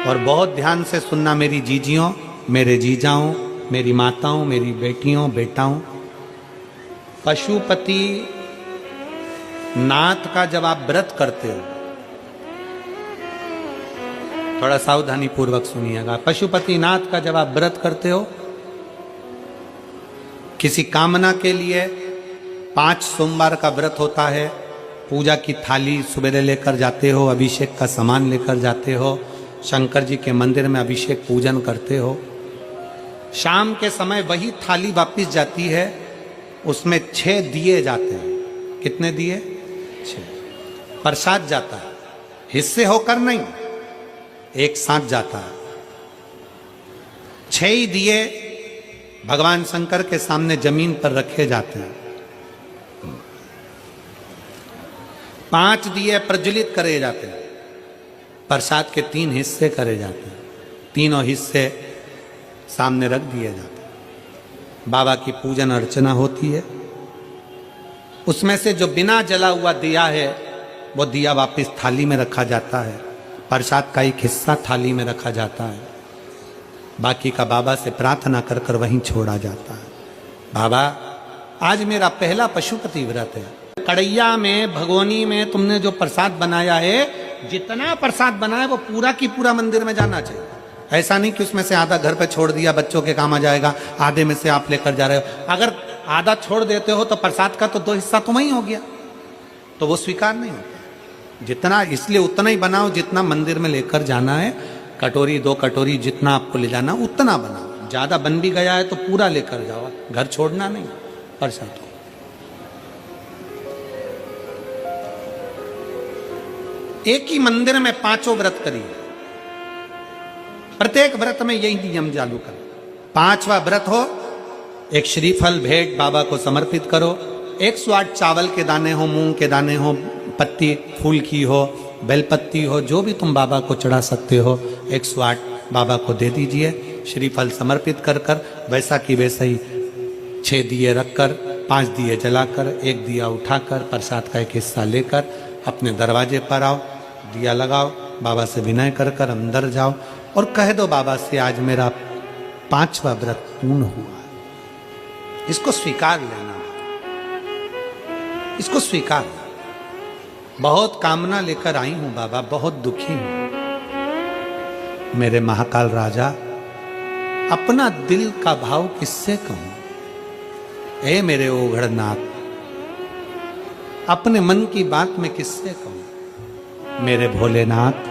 और बहुत ध्यान से सुनना मेरी जीजियों, मेरे जीजाओं, मेरी माताओं, मेरी बेटियों, बेटाओं। पशुपति नाथ का जब आप व्रत करते हो, थोड़ा सावधानी पूर्वक सुनिएगा। पशुपति नाथ का जब आप व्रत करते हो, किसी कामना के लिए 5 सोमवार का व्रत होता है, पूजा की थाली सुबह लेकर जाते हो, अभिषेक का सामान लेकर जाते हो, शंकर जी के मंदिर में अभिषेक पूजन करते हो। शाम के समय वही थाली वापिस जाती है, उसमें 6 दिए जाते हैं। कितने दिए? 6। प्रसाद जाता है, हिस्से होकर नहीं, एक साथ जाता है। 6 ही दिए भगवान शंकर के सामने जमीन पर रखे जाते हैं। 5 दिए प्रज्वलित करे जाते हैं। प्रसाद के 3 हिस्से करे जाते हैं, तीनों हिस्से सामने रख दिए जाते हैं। बाबा की पूजन अर्चना होती है। उसमें से जो बिना जला हुआ दिया है, वो दिया वापस थाली में रखा जाता है। प्रसाद का एक हिस्सा थाली में रखा जाता है, बाकी का बाबा से प्रार्थना कर कर वहीं छोड़ा जाता है। बाबा, आज मेरा पहला पशुपति व्रत है। कड़ैया में, भगोनी में तुमने जो प्रसाद बनाया है, जितना प्रसाद बनाया वो पूरा की पूरा मंदिर में जाना चाहिए। ऐसा नहीं कि उसमें से आधा घर पे छोड़ दिया, बच्चों के काम आ जाएगा, आधे में से आप लेकर जा रहे हो। अगर आधा छोड़ देते हो तो प्रसाद का तो 2 हिस्सा तुम ही हो गया, तो वो स्वीकार नहीं होता। जितना, इसलिए उतना ही बनाओ जितना मंदिर में लेकर जाना है। कटोरी 2 कटोरी जितना आपको ले जाना उतना बनाओ। ज्यादा बन भी गया है तो पूरा लेकर जाओ, घर छोड़ना नहीं प्रसाद को। एक ही मंदिर में 5 व्रत करिए, प्रत्येक व्रत में यही नियम चालू करो। 5वां व्रत हो, एक श्रीफल भेंट बाबा को समर्पित करो। 108 चावल के दाने हो, मूंग के दाने हो, पत्ती फूल की हो, बेलपत्ती हो, जो भी तुम बाबा को चढ़ा सकते हो, 108 बाबा को दे दीजिए। श्रीफल समर्पित कर कर वैसा की वैसा ही 6 दिए रखकर, 5 दिए जलाकर, 1 दिया उठाकर, प्रसाद का एक हिस्सा लेकर अपने दरवाजे पर आओ, दिया लगाओ, बाबा से विनय कर कर अंदर जाओ और कह दो बाबा से, आज मेरा 5वां व्रत पूर्ण हुआ। इसको स्वीकार लेना, इसको स्वीकार। बहुत कामना लेकर आई हूं बाबा, बहुत दुखी हूं। मेरे महाकाल राजा, अपना दिल का भाव किससे कहूं? ए मेरे ओघड़नाथ, अपने मन की बात में किससे कहूं? मेरे भोलेनाथ,